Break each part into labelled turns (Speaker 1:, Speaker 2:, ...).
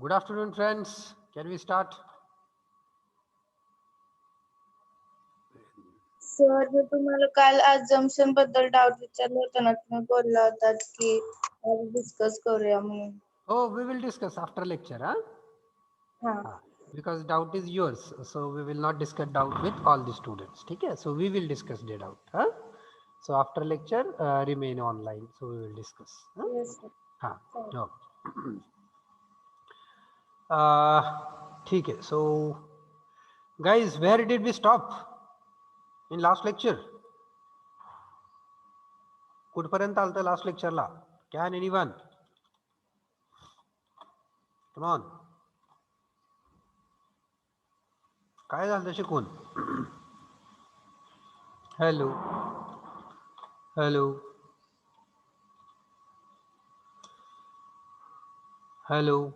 Speaker 1: Good afternoon, friends. Can we start?
Speaker 2: Sir मी तुम्हाला काल assumption बद्दल डाऊट विचारला होता ना, तुम्ही बोलला होतात की आज डिस्कस करूया म्हणून.
Speaker 1: Oh, we will discuss after lecture, huh?
Speaker 2: हा
Speaker 1: Because doubt is yours, so we will not discuss doubt with all the students. Okay? So we will discuss the doubt, huh? So after lecture, remain online. So we will discuss. Huh?
Speaker 2: Yes sir.
Speaker 1: हाँ,
Speaker 2: चालेल.
Speaker 1: no. ठीक है. So guys, where did we stop in last lecture? कुठपर्यंत आलतं last lecture ला? Can anyone? Come on. काय झालं शिकून? Hello. Hello. Hello.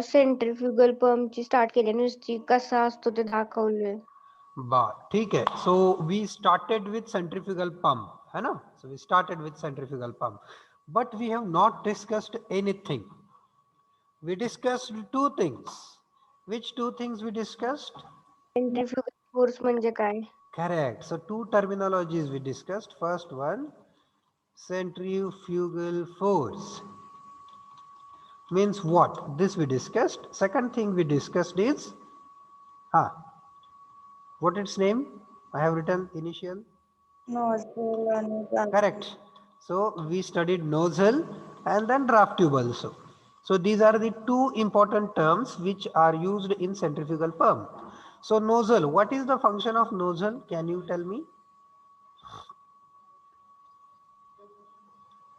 Speaker 3: सेंट्रिफ्युगल पंपची स्टार्ट केली नुसती कसा असतो ते दाखवले.
Speaker 1: ठीक है. So we started with centrifugal pump, है ना? So we started with centrifugal pump, but we have not discussed anything. We discussed two things. Which two things we discussed?
Speaker 3: Centrifugal force म्हणजे काय?
Speaker 1: Correct. So two terminologies we discussed. First one, centrifugal force means what? This we discussed. Second thing we discussed is, what its name? I have written initial.
Speaker 2: Nozzle आणि gas.
Speaker 1: Correct. So we studied nozzle and then draft tube also. So these are the two important terms which are used in centrifugal pump. So nozzle, what is the function of nozzle? Can you tell me?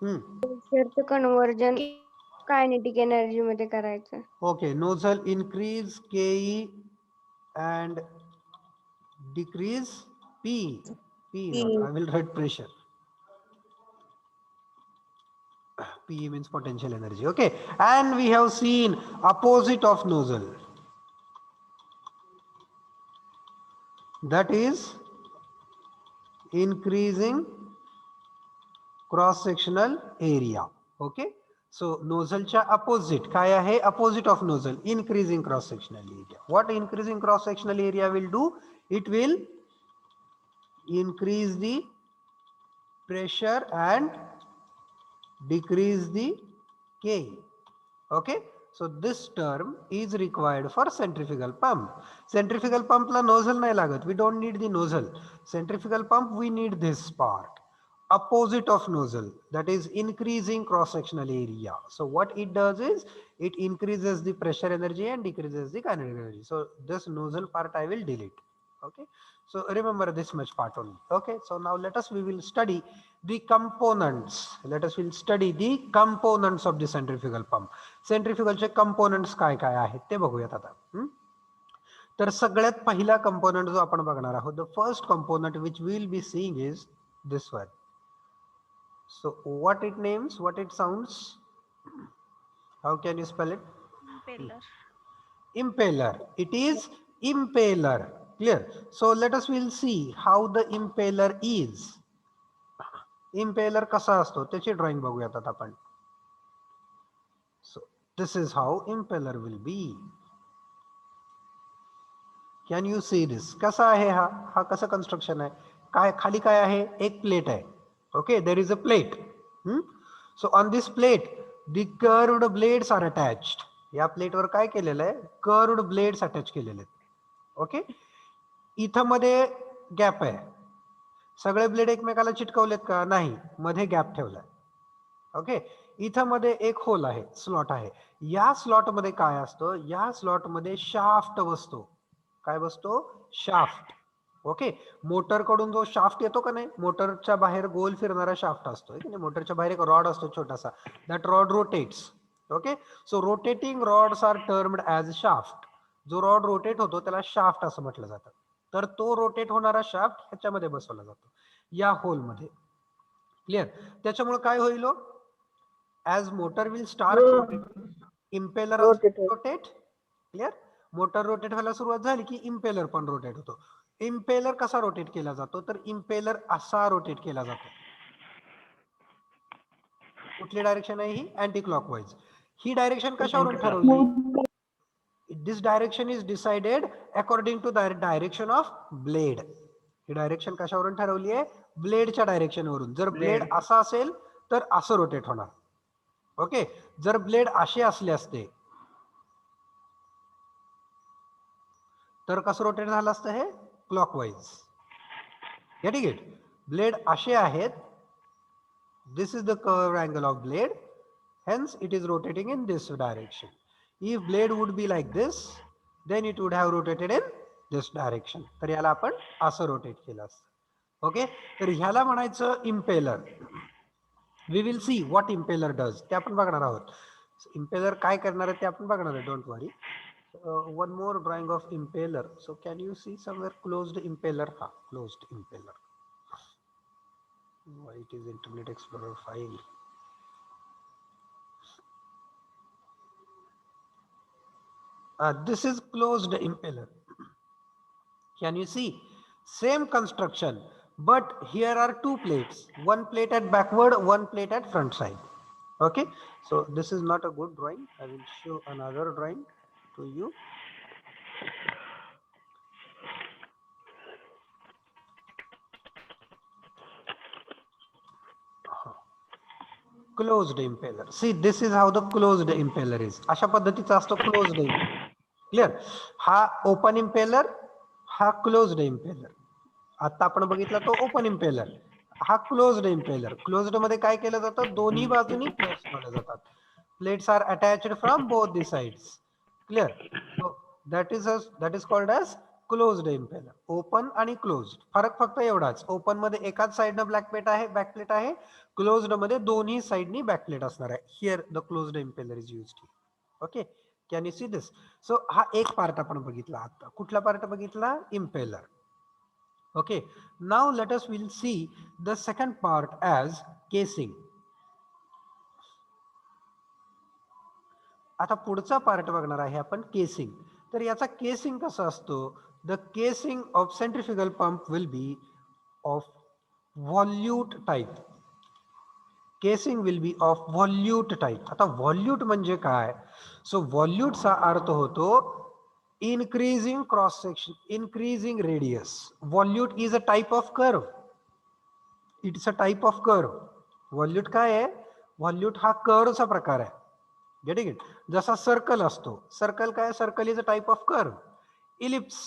Speaker 3: प्रेशरचं conversion kinetic energy मध्ये करायचं.
Speaker 1: Okay, nozzle increase KE and decrease P. P not, I will write pressure. P means potential energy. Okay, and we have seen opposite of nozzle. That is increasing cross sectional area. Okay, so nozzle च्या opposite काय आहे? Opposite of nozzle, increasing cross sectional area. What increasing cross sectional area will do? It will increase the pressure and decrease the K. Okay, so this term is required for centrifugal pump. Centrifugal pump la nozzle nahi lagat. We don't need the nozzle. Centrifugal pump we need this part. Opposite of nozzle, that is increasing cross sectional area. So what it does is it increases the pressure energy and decreases the kinetic energy. So this nozzle part I will delete. Okay, so remember this much part only. Okay, so now we will study the components. Will study the components of the centrifugal pump. Centrifugal चे components काय काय आहेत ते बघूयात आता. तर सगळ्यात पहिला component जो आपण बघणार आहोत, the first component which we will be seeing is this one. So what it names, what it sounds? How can you spell it?
Speaker 3: Impeller.
Speaker 1: Impeller. It is impeller. Clear? So we'll see how the impeller is. Impeller कसा असतो त्याची drawing बघूयात आता आपण. So this is how impeller will be. Can you see this? कसा आहे हा कसा construction आहे? काय खाली काय आहे? एक plate आहे. Okay, there is a plate. So on this plate, the curved blades are attached. या plate वर काय केलेलं आहे? Curved blades attach केलेले आहेत. Okay, इथं मध्ये गॅप आहे. सगळे ब्लेड एकमेकाला चिटकवलेत का? नाही, मध्ये गॅप ठेवलाय. ओके, इथं मध्ये एक होल आहे, स्लॉट आहे. या स्लॉट मध्ये काय असतं? या स्लॉट मध्ये शाफ्ट बसतो. काय बसतो? शाफ्ट. ओके, मोटर कडून जो शाफ्ट येतो का नाही, मोटरच्या बाहेर गोल फिरणारा शाफ्ट असतो की नाही, मोटरच्या बाहेर एक रॉड असतो छोटासा, that rod rotates. Okay, so rotating rods are termed as shaft. जो रॉड रोटेट होतो त्याला शाफ्ट असं म्हटलं जातं. तर तो रोटेट होणारा शाफ्ट ह्याच्यामध्ये बसवला जातो, या होल मध्ये. क्लिअर? त्याच्यामुळे काय होईल? As motor will start, impeller rotate. Clear? Motor rotate व्हायला सुरुवात झाली की इम्पेलर पण रोटेट होतो. इम्पेलर कसा रोटेट केला जातो? तर इम्पेलर असा रोटेट केला जातो. कुठली डायरेक्शन आहे ही? Anti clockwise. ही डायरेक्शन कशावरून ठरवली? This direction is decided according to the direction of blade. He direction कशावरून ठरवली आहे? ब्लेडच्या डायरेक्शन वरून. जर ब्लेड असा असेल तर असं रोटेट होणार. ओके, जर ब्लेड असे असले असते तर कसं रोटेट झालं असतं? हे क्लॉकवाईज. Getting it? ब्लेड असे आहेत. This is the curve angle of blade, hence it is rotating in this direction. If blade would be like this, then it would have rotated in this direction. तर याला आपण असं rotate केलं असतं. Okay, तर ह्याला म्हणायचं impeller. We will see what impeller does, ते आपण बघणार आहोत. इम्पेलर काय करणार आहे ते आपण बघणार आहे. Don't worry. One more drawing of impeller. So can you see somewhere closed impeller? हा, closed impeller. Why it is Internet Explorer file? This is closed impeller. Can you see? Same construction, but here are two plates. One plate at backward, one plate at front side. Okay, so this is not a good drawing. I will show another drawing to you. Closed impeller. See, this is how the closed impeller is. अशा पद्धतीचा असतो closed impeller. Clear? हा open impeller, हा closed impeller. आता आपण बघितला तो open impeller, हा क्लोज्ड इम्पेलर. क्लोज्ड मध्ये काय केलं जातं? दोन्ही बाजूनी प्लेट्स ठेवल्या जातात. Plates are attached from both the sides. Clear? So that is called as closed impeller. Open आणि क्लोज्ड, फरक फक्त एवढाच. ओपन मध्ये एकाच साइडनं ब्लॅक प्लेट आहे, बॅक प्लेट आहे. क्लोज्ड मध्ये दोन्ही साइडनी बॅक प्लेट असणार आहे. Here the closed impeller is used. Okay, can you see this? So हा एक पार्ट आपण बघितला. आता कुठला पार्ट बघितला? Impeller. Okay, now let us will see the second part as casing. आता पुढचा पार्ट बघणार आहे आपण केसिंग. तर याचा केसिंग कसा असतो? The casing of centrifugal pump will be of volute type. Casing will be of volute type. आता व्हॉल्यूट म्हणजे काय? सो व्हॉल्यूटचा अर्थ होतो increasing cross section, increasing radius. Volute is a type of curve. It's a type of curve. Volute काय आहे? Volute हा curve चा प्रकार आहे. Getting it? जसा सर्कल असतो. सर्कल काय? Circle is a type of curve. Ellipse,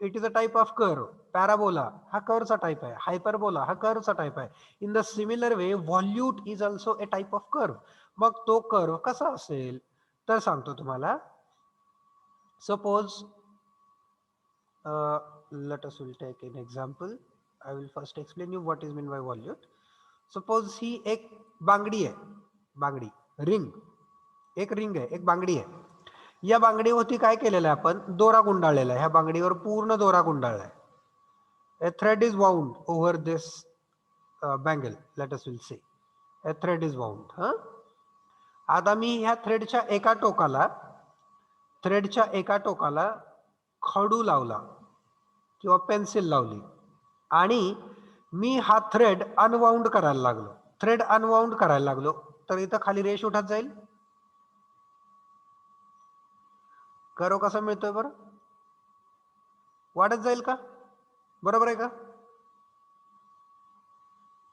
Speaker 1: it is a type of curve. Parabola हा कर्वचा टाइप आहे. हायपरबोला हा कर्वचा टाइप आहे. In the similar way volute is also a type of curve. मग तो कर्व कसा असेल तर सांगतो तुम्हाला. Suppose let us will take an example. I will first explain you what is meant by volute. Suppose ही एक बांगडी आहे. बांगडी, रिंग, एक रिंग आहे, एक बांगडी आहे. या बांगडीवरती काय केलेलं आहे आपण? दोरा गुंडाळलेला आहे. ह्या बांगडीवर पूर्ण दोरा गुंडाळला आहे. A thread is wound over this bangle. Let us will say a thread is wound. आता मी ह्या थ्रेडच्या एका टोकाला खडू लावला किंवा पेन्सिल लावली आणि मी हा थ्रेड अनवाउंड करायला लागलो. तर इथं खाली रेष उठत जाईल. कर्व कसा मिळतोय बरं? वाढत जाईल का? बरोबर आहे का?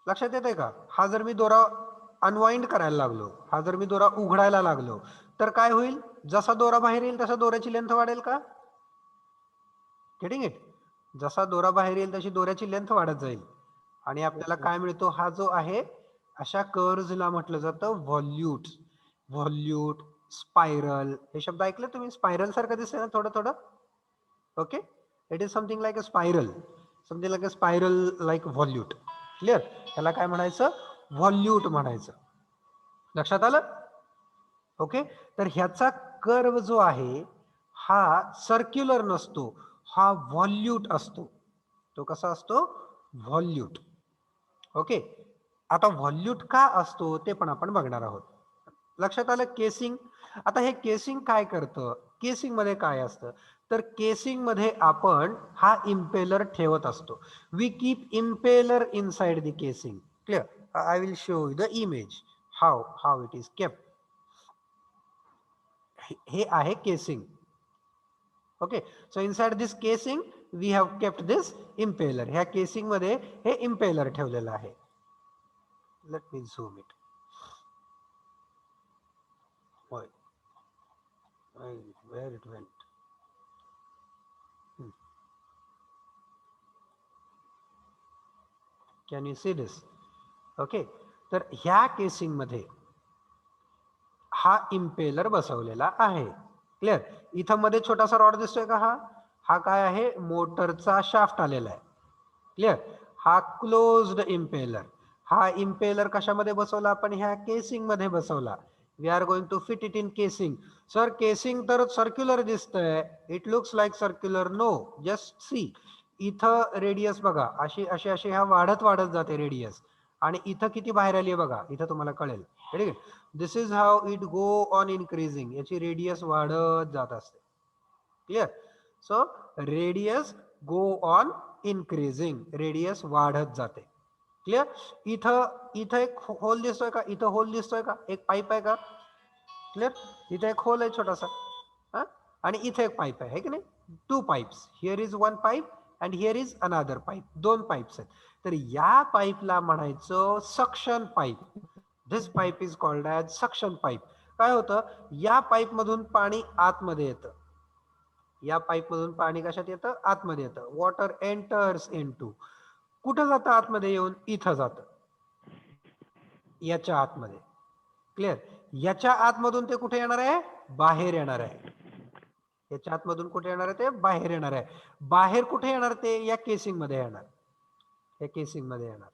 Speaker 1: लक्षात येतंय का? हा जर मी दोरा अनवाइंड करायला लागलो, हा जर मी दोरा उघडायला लागलो तर काय होईल? जसा दोरा बाहेर येईल तसा दोऱ्याची लेंथ वाढेल का? Getting it? जसा दोरा बाहेर येईल तशी दोऱ्याची लेंथ वाढत जाईल आणि आपल्याला काय मिळतो? हा जो आहे अशा कर्व्हला म्हटलं जातं व्हॉल्यूट. व्हॉल्यूट, स्पायरल, हे शब्द ऐकले तुम्ही? स्पायरल सारखं दिसतंय ना थोडं थोडं. Okay, it is something like a spiral, something like a spiral like volute. Clear? ह्याला काय म्हणायचं? व्हॉल्यूट म्हणायचं. लक्षात आलं? ओके, तर ह्याचा कर्व जो आहे हा सर्क्युलर नसतो, हा व्हॉल्यूट असतो. तो कसा असतो? व्हॉल्यूट. ओके, आता व्हॉल्यूट का असतो ते पण आपण बघणार आहोत. लक्षात आलं? केसिंग. आता हे केसिंग काय करतं? केसिंग मध्ये काय असतं तर केसिंग मध्ये आपण हा इम्पेलर ठेवत असतो. We keep impeller inside the casing. Clear? I will show you the image how it is kept. हे आहे casing. Okay, so inside this casing we have kept this impeller. ह्या केसिंग मध्ये हे इम्पेलर ठेवलेलं आहे. Let me zoom it. Where it went? Can you see this? Okay, तर ह्या casing मध्ये हा इम्पेलर बसवलेला आहे. क्लिअर. इथं मध्ये छोटासा रॉड दिसतोय का? हा काय आहे? मोटरचा शाफ्ट आलेला आहे. क्लिअर. हा क्लोज्ड इम्पेलर. हा इम्पेलर कशामध्ये बसवला आपण? ह्या केसिंग मध्ये बसवला. We are going to fit it in casing. Sir casing तर सर्क्युलर दिसतंय. It looks like circular. No, just see. इथं रेडियस बघा, अशी अशी अशी ह्या वाढत वाढत जाते रेडियस. आणि इथं किती बाहेर आली आहे बघा, इथं तुम्हाला कळेल. ठीक आहे. This is how it go on increasing. याची रेडियस वाढत जात असते. Clear. So radius go on increasing. Radius वाढत जाते. क्लिअर. इथं एक होल दिसतोय का? इथं होल दिसतोय का? एक पाईप आहे का? क्लिअर. इथं एक होल आहे छोटासा. आणि इथे एक पाईप आहे की नाही? 2 pipes. Here is 1 pipe and here is another pipe. 2 pipes आहेत. तर या पाईपला म्हणायचं suction pipe. This pipe is called as suction pipe. काय होतं? या पाईप मधून पाणी आतमध्ये येतं. या पाईप मधून पाणी कशात येतं? आतमध्ये येतं. Water enters into. कुठं जातं आतमध्ये येऊन? इथं जातं, याच्या आतमध्ये. क्लिअर. याच्या आतमधून ते कुठे येणार आहे? बाहेर येणार आहे. याच्या आतमधून कुठे येणार आहे? ते बाहेर येणार आहे. बाहेर कुठे येणार? ते या केसिंग मध्ये येणार. या केसिंग मध्ये येणार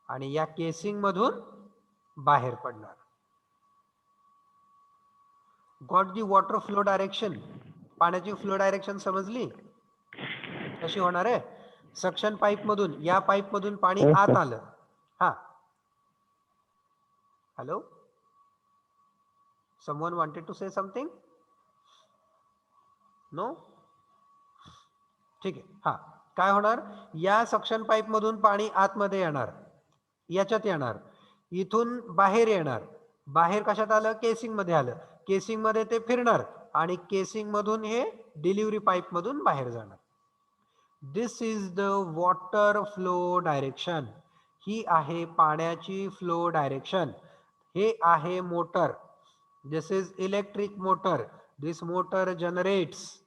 Speaker 1: आणि या केसिंग मधून बाहेर पडणार. Got the water flow direction. पाण्याची फ्लो डायरेक्शन समजली कशी होणार आहे? सक्शन पाईप मधून, या पाईप मधून पाणी आत आलं. हा, hello, someone wanted to say something? No? ठीक आहे. हा, काय होणार? या सक्शन पाईप मधून पाणी आतमध्ये येणार, याच्यात येणार, इथून बाहेर येणार. बाहेर कशात आलं? केसिंग मध्ये आलं. केसिंग मध्ये ते फिरणार आणि केसिंग मधून हे डिलिव्हरी पाईप मधून बाहेर जाणार. This is the water flow direction. ही आहे पाण्याची फ्लो डायरेक्शन. हे आहे motor. This is electric motor. This motor generates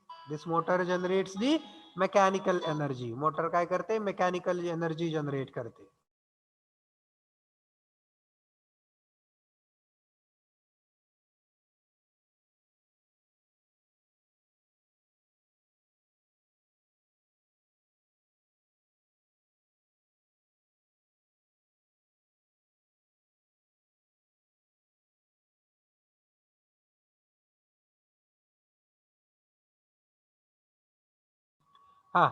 Speaker 1: the mechanical energy. Motor काय करते? मेकॅनिकल एनर्जी जनरेट करते. हा,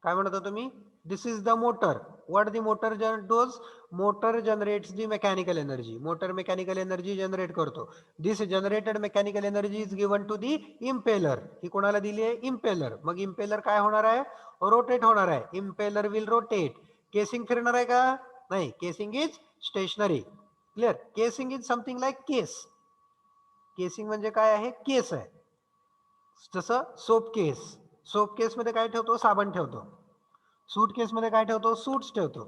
Speaker 1: काय म्हणत होता तुम्ही? This is the motor. What the motor does? Motor generates the mechanical energy. Motor mechanical energy generate करतो. This generated mechanical energy is given to the impeller. ही कोणाला दिली आहे? इम्पेलर. मग इम्पेलर काय होणार आहे? रोटेट होणार आहे. Impeller will rotate. केसिंग फिरणार आहे का? नाही. Casing is stationary. Clear. Casing is something like case. Casing म्हणजे काय आहे? केस आहे. जसं सोप केस. सोप केस मध्ये काय ठेवतो? साबण ठेवतो. सूट केस मध्ये काय ठेवतो? सूट्स ठेवतो.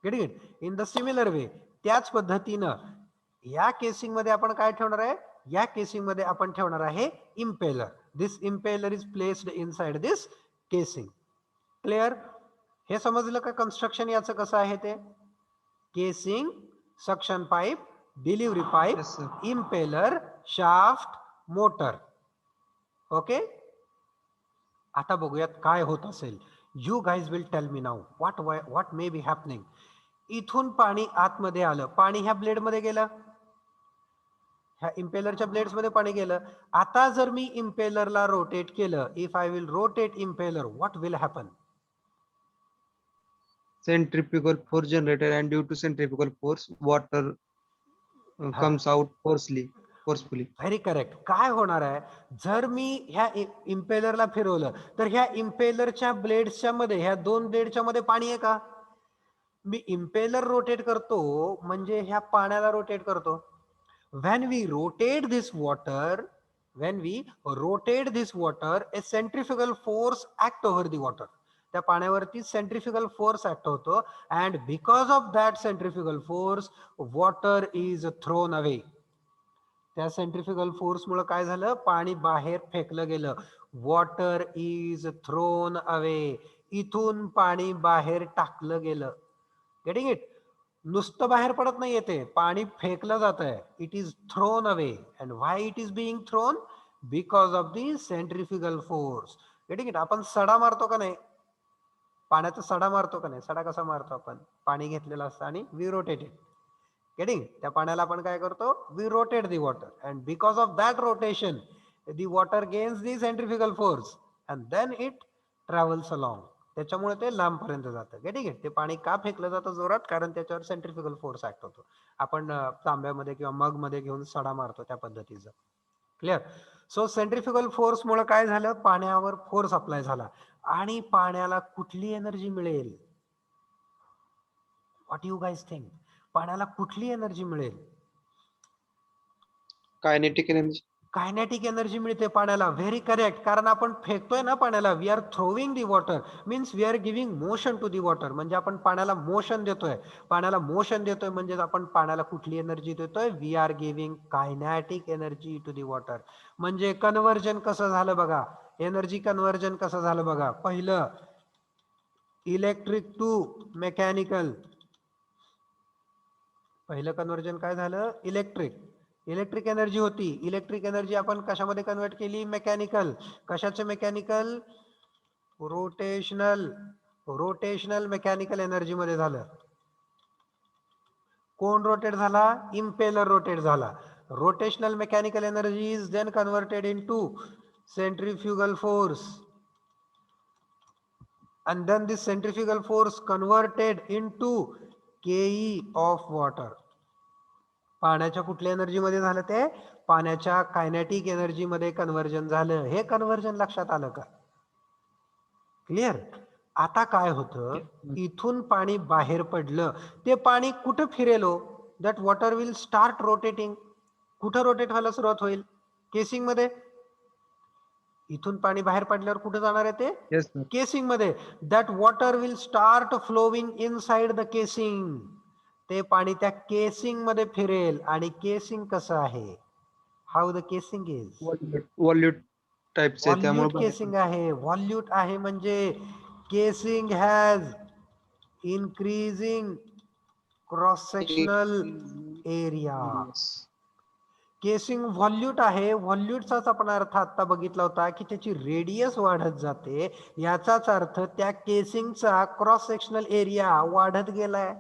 Speaker 1: Get it? In the similar वे, त्याच पद्धतीनं या केसिंग मध्ये आपण काय ठेवणार आहे? या केसिंग मध्ये आपण ठेवणार आहे impeller. This impeller is placed inside this casing. Clear? हे समजलं का कन्स्ट्रक्शन याचं कसं आहे ते? Casing, suction pipe, delivery pipe, impeller, shaft, motor. Okay. आता बघूयात काय होत असेल. You guys will tell me now what may be happening. इथून पाणी आतमध्ये आलं. पाणी ह्या ब्लेड मध्ये गेलं, ह्या इम्पेलरच्या ब्लेड्स मध्ये पाणी गेलं. आता जर मी इम्पेलरला रोटेट केलं, if I will rotate impeller, what will happen?
Speaker 4: Centrifugal force generated, and due to centrifugal force water comes out forcefully.
Speaker 1: Very correct. काय होणार आहे? जर मी ह्या इम्पेलरला फिरवलं तर ह्या इम्पेलरच्या ब्लेड्सच्या मध्ये, ह्या 2 ब्लेडच्या मध्ये पाणी आहे का? मी इम्पेलर रोटेट करतो म्हणजे ह्या पाण्याला रोटेट करतो. When we rotate this water, when we rotate this water, a centrifugal force act over the water. त्या पाण्यावरती सेंट्रिफ्युगल फोर्स ऍक्ट होतो, and because of that centrifugal force water is thrown away. त्या centrifugal force मुळे काय झालं, पाणी बाहेर फेकलं गेलं. वॉटर इज थ्रोन अवे, इथून पाणी बाहेर टाकलं गेलं. Getting it? नुसतं बाहेर पडत नाही येते, पाणी फेकलं जात आहे. It is thrown away. And why it is being thrown? Because of the centrifugal force. Getting it? आपण सडा मारतो का नाही, पाण्याचा सडा मारतो का नाही? सडा कसा मारतो आपण? पाणी घेतलेलं असतं आणि वी रोटेट इट. गेटिंग? त्या पाण्याला आपण काय करतो? We rotate the water, and because of that rotation the water gains the centrifugal force and then it travels along. त्याच्यामुळे ते लांबपर्यंत जातं. Getting it? ते पाणी का फेकलं जातं जोरात? कारण त्याच्यावर सेंट्रिफ्युगल फोर्स ऍक्ट होतो. आपण तांब्यामध्ये किंवा मग मध्ये घेऊन सडा मारतो त्या पद्धतीचं. क्लिअर? सो सेंट्रिफ्युगल फोर्स मुळे काय झालं, पाण्यावर फोर्स अप्लाय झाला आणि पाण्याला कुठली एनर्जी मिळेल? What you guys think? पाण्याला कुठली एनर्जी मिळेल?
Speaker 4: Kinetic energy.
Speaker 1: कायनेटिक एनर्जी मिळते पाण्याला. Very correct. कारण आपण फेकतोय ना पाण्याला, we are throwing the water, means we are giving motion to the water. म्हणजे आपण पाण्याला मोशन देतोय. पाण्याला मोशन देतोय म्हणजे आपण पाण्याला कुठली एनर्जी देतोय? We are giving kinetic energy to the water. म्हणजे कन्व्हर्जन कसं झालं बघा, एनर्जी कन्व्हर्जन कसं झालं बघा. पहिलं इलेक्ट्रिक टू मेकॅनिकल. पहिलं कन्व्हर्जन काय झालं? इलेक्ट्रिक एनर्जी होती. इलेक्ट्रिक एनर्जी आपण कशामध्ये कन्वर्ट केली? मेकॅनिकल. कशाचे मेकॅनिकल? रोटेशनल मेकॅनिकल एनर्जी मध्ये झालं. कोण रोटेट झाला? इम्पेलर रोटेट झाला. Rotational mechanical energy is then converted into centrifugal force, and then this centrifugal force converted into Ke of water. पाण्याच्या कुठल्या एनर्जी मध्ये झालं? ते पाण्याच्या कायनेटिक एनर्जी मध्ये कन्व्हर्जन झालं. हे कन्व्हर्जन लक्षात आलं का? क्लिअर? आता काय होतं, इथून पाणी बाहेर पडलं, ते पाणी कुठं फिरेल? That water will start rotating. कुठं रोटेट व्हायला सुरुवात होईल? केसिंग मध्ये. इथून पाणी बाहेर पडल्यावर कुठे जाणार आहे ते?
Speaker 4: Yes sir.
Speaker 1: केसिंग मध्ये. That water will start flowing inside the casing. ते पाणी त्या केसिंग मध्ये फिरेल. आणि केसिंग कसं आहे? How the casing is?
Speaker 4: Volute टाइपचे,
Speaker 1: व्हॉल्यूट
Speaker 4: त्यामुळे
Speaker 1: केसिंग आहे. व्हॉल्यूट आहे म्हणजे casing has increasing cross sectional area. Casing volute आहे. व्हॉल्यूटचाच आपण अर्थ आता बघितला होता की त्याची रेडियस वाढत जाते. याचाच अर्थ त्या केसिंगचा क्रॉस सेक्शनल एरिया वाढत गेलाय.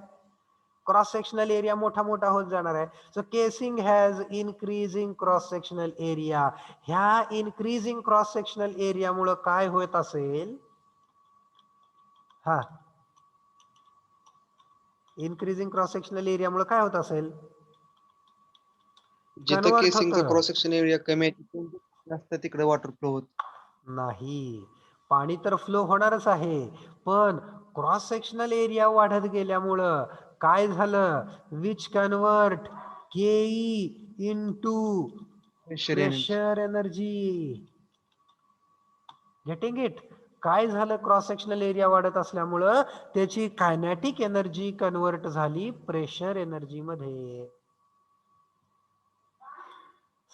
Speaker 1: क्रॉस सेक्शनल एरिया मोठा मोठा होत जाणार आहे. So casing has increasing cross sectional area. ह्या इन्क्रीजिंग क्रॉस सेक्शनल एरियामुळे काय होत असेल? हा, इन्क्रीजिंग क्रॉस सेक्शनल एरियामुळे काय होत असेल?
Speaker 4: जिथं
Speaker 1: कन्वर्ट
Speaker 4: केसिंगचा
Speaker 1: होतं.
Speaker 4: क्रॉस सेक्शन एरिया कमी आहे जास्त तिकडे वॉटर फ्लो होत
Speaker 1: नाही, पाणी तर फ्लो होणारच आहे, पण क्रॉस सेक्शनल एरिया वाढत गेल्यामुळं काय झालं? विच कन्वर्ट केई into
Speaker 4: pressure energy.
Speaker 1: Pressure energy. Getting it? काय झालं? क्रॉस सेक्शनल एरिया वाढत असल्यामुळं त्याची कायनेटिक एनर्जी कन्वर्ट झाली प्रेशर एनर्जी मध्ये.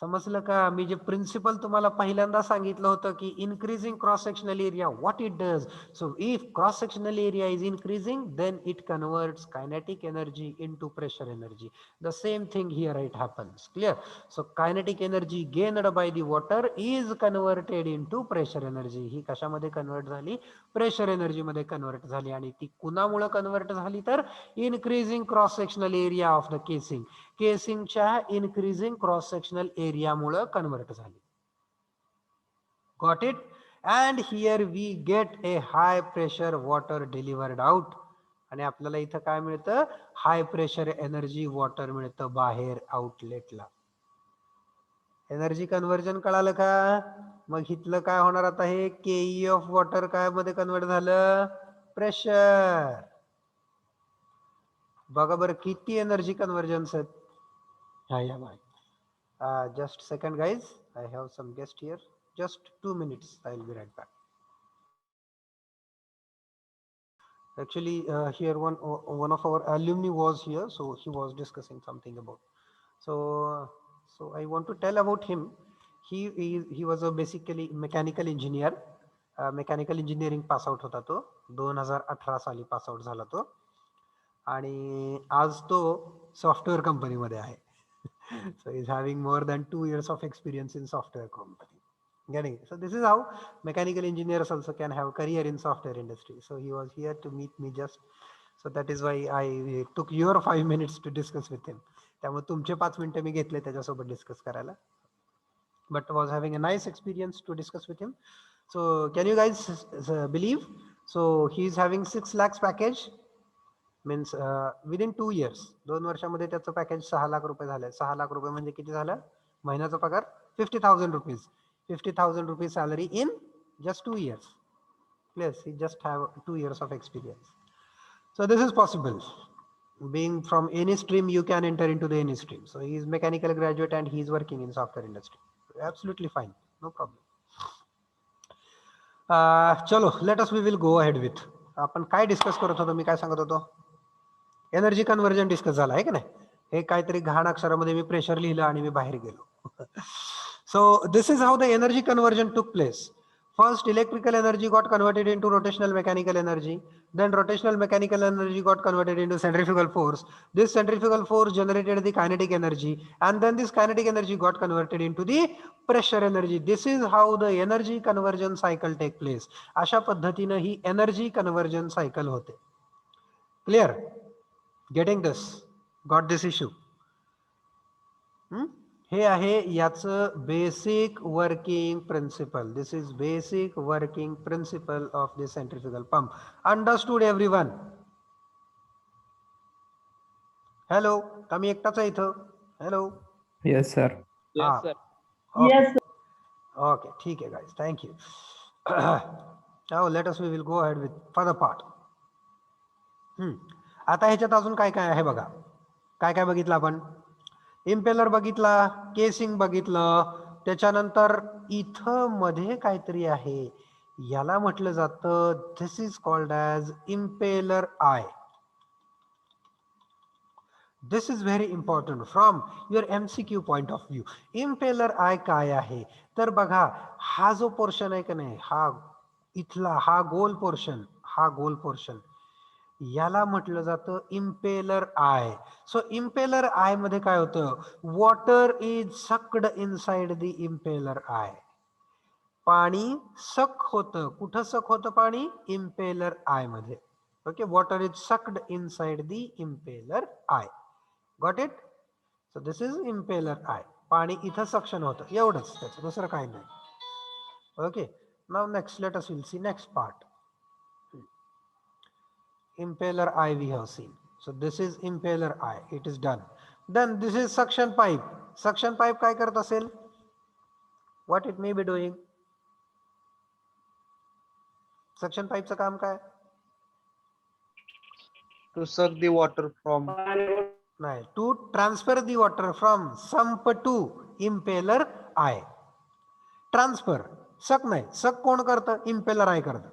Speaker 1: समजलं का? मी जे प्रिन्सिपल तुम्हाला पहिल्यांदा सांगितलं होतं की increasing cross sectional area, what it does. So if cross sectional area is increasing, then it converts kinetic energy into pressure energy. The same thing here it happens. Clear? So kinetic energy gained by the water is converted into pressure energy. ही कशामध्ये convert झाली? Pressure energy मध्ये convert झाली. आणि ती कुणामुळे convert झाली? तर increasing cross sectional area of the casing. केसिंगच्या increasing cross sectional एरियामुळे कन्वर्ट झाली. Got it? And here we get a high pressure water delivered out. आणि आपल्याला इथं काय मिळतं? हाय प्रेशर एनर्जी वॉटर मिळतं बाहेर आउटलेटला. एनर्जी कन्व्हर्जन कळालं का? मग इथलं काय होणार आता? हे केई ऑफ वॉटर काय मध्ये कन्वर्ट झालं? प्रेशर. बघा बरं किती एनर्जी कन्व्हर्जन्स आहेत. हा या bye. Just second guys, I have some guest here. Just 2 minutes. I'll be right back. Actually, here one of our alumni was here, so he was discussing something about. So I want to tell about him. He was a basically mechanical engineer. Mechanical engineering pass out होता तो 2018 साली pass out झाला तो आणि आज तो software कंपनीमध्ये आहे. So he's having more than 2 years of experience in software company. Getting it? So this is how mechanical engineers also can have career in software industry. So he was here to meet me just. So that is why I took your 5 minutes to discuss with him. त्यामुळे तुमचे 5 मिनिटं मी घेतले त्याच्यासोबत discuss करायला. But was having a nice experience to discuss with him. So can you guys believe? So he is having 6 lakhs package. Means within 2 years 2 वर्षामध्ये त्याचं package 6 lakh रुपये झाले. 6 लाख रुपये म्हणजे किती झालं महिन्याचा पगार 50,000 rupees. 50,000 rupees salary in just 2 years. Yes, he just have 2 years of experience. So this is possible. Being from any stream, you can enter into the any stream. So he is mechanical graduate and he is working in software industry. Absolutely fine, no problem. चलो let us we will go ahead with. आपण काय discuss करत होतो मी काय सांगत होतो energy conversion discuss झाला आहे की नाही हे काहीतरी घाण अक्षरामध्ये मी प्रेशर लिहिलं आणि मी बाहेर गेलो. So this is how the energy conversion took place. First, electrical energy got converted into rotational mechanical energy. Then rotational mechanical energy got converted into centrifugal force. This centrifugal force generated the kinetic energy. And then this kinetic energy got converted into the pressure energy. This is how the energy conversion cycle take place. अशा पद्धतीनं ही energy conversion cycle होते. Clear? Getting this? Got this issue? हे आहे याचं basic working principle. This is basic working principle of the centrifugal pump. Understood everyone? Hello, आम्ही एकटाच आहे इथं. हॅलो.
Speaker 5: Yes sir.
Speaker 1: ओके ठीक आहे guys, thank you. Now let us we will go ahead with further part. आता ह्याच्यात अजून काय काय आहे बघा. काय काय बघितलं आपण? इम्पेलर बघितला, केसिंग बघितलं, त्याच्यानंतर इथं मध्ये काहीतरी आहे याला म्हटलं जातं this is called as impeller eye. This is very important from your MCQ point of view. Impeller eye काय आहे तर बघा हा जो पोर्शन आहे का नाही हा इथला हा गोल पोर्शन याला म्हटलं जातं impeller I. So impeller eye मध्ये काय होतं water is sucked inside the impeller I. पाणी सक होतं. कुठं सक होतं पाणी? इम्पेलर आय मध्ये. Okay, water is sucked inside the impeller I. Got it? So this is impeller I. पाणी इथं सक्शन होतं एवढंच, त्याचं दुसरं काही नाही. Okay, now next let us will see next part. Impeller eye we have seen. So this is impeller eye. It is done. Then this is suction pipe. Suction pipe काय करत असेल? What it may be doing? Suction pipe चं काम काय?
Speaker 4: To suck the water from.
Speaker 1: नाही, to transfer the water from sump to impeller eye. Transfer. suck नाही. suck कोण करतं? Impeller eye करतं.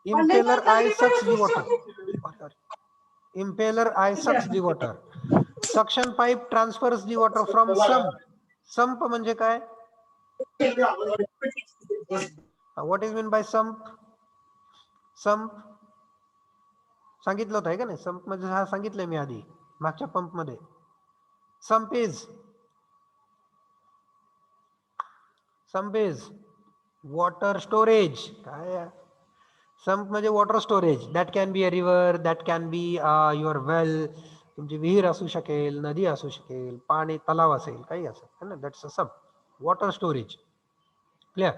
Speaker 1: Impeller eye sucks the water. Impeller eye sucks the water. Suction pipe transfers the water from sump. Sump म्हणजे काय? What is mean by sump? Sump सांगितलं होतं का नाही? sump म्हणजे हा सांगितलंय मी आधी मागच्या पंप मध्ये. Sump is water storage. काय संप म्हणजे water storage. That can be a river, that can be your well. तुमची विहीर असू शकेल, नदी असू शकेल, पाणी तलाव असेल, काही असेल ना. That's a sump, water storage. Clear?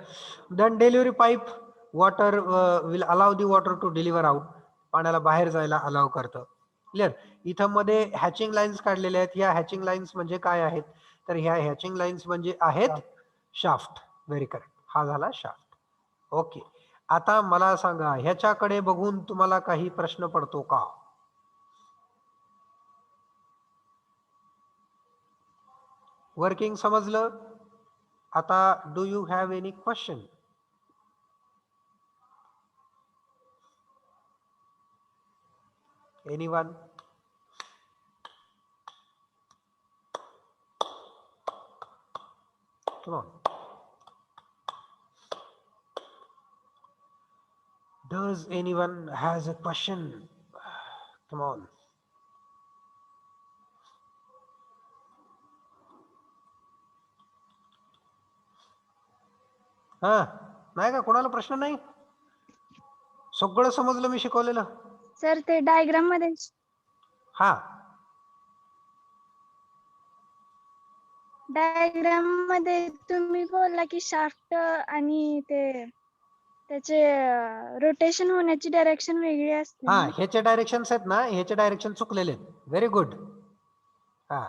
Speaker 1: Then delivery pipe. Water will allow the water to deliver out. पाण्याला बाहेर जायला अलाव करतं. क्लिअर? इथं मध्ये हॅचिंग लाईन्स काढलेल्या आहेत. ह्या हॅचिंग लाईन्स म्हणजे काय आहेत तर ह्या हॅचिंग लाईन्स म्हणजे आहेत शाफ्ट. व्हेरी करेक्ट, हा झाला शाफ्ट. ओके, आता मला सांगा ह्याच्याकडे बघून तुम्हाला काही प्रश्न पडतो का? वर्किंग समजलं? आता do you have any question? Anyone? Come on. Does anyone has a question? Come on. हा, नाही का कोणाला प्रश्न नाही? सगळं समजलं मी शिकवलेलं?
Speaker 5: सर ते डायग्राम मध्ये
Speaker 1: हा,
Speaker 5: तुम्ही बोलला की शाफ्ट आणि ते त्याचे रोटेशन होण्याची डायरेक्शन वेगळी असते
Speaker 1: हा,
Speaker 5: ना?
Speaker 1: ह्याचे डायरेक्शन्स आहेत ना, ह्याचे डायरेक्शन चुकलेले आहेत. Very good. हा,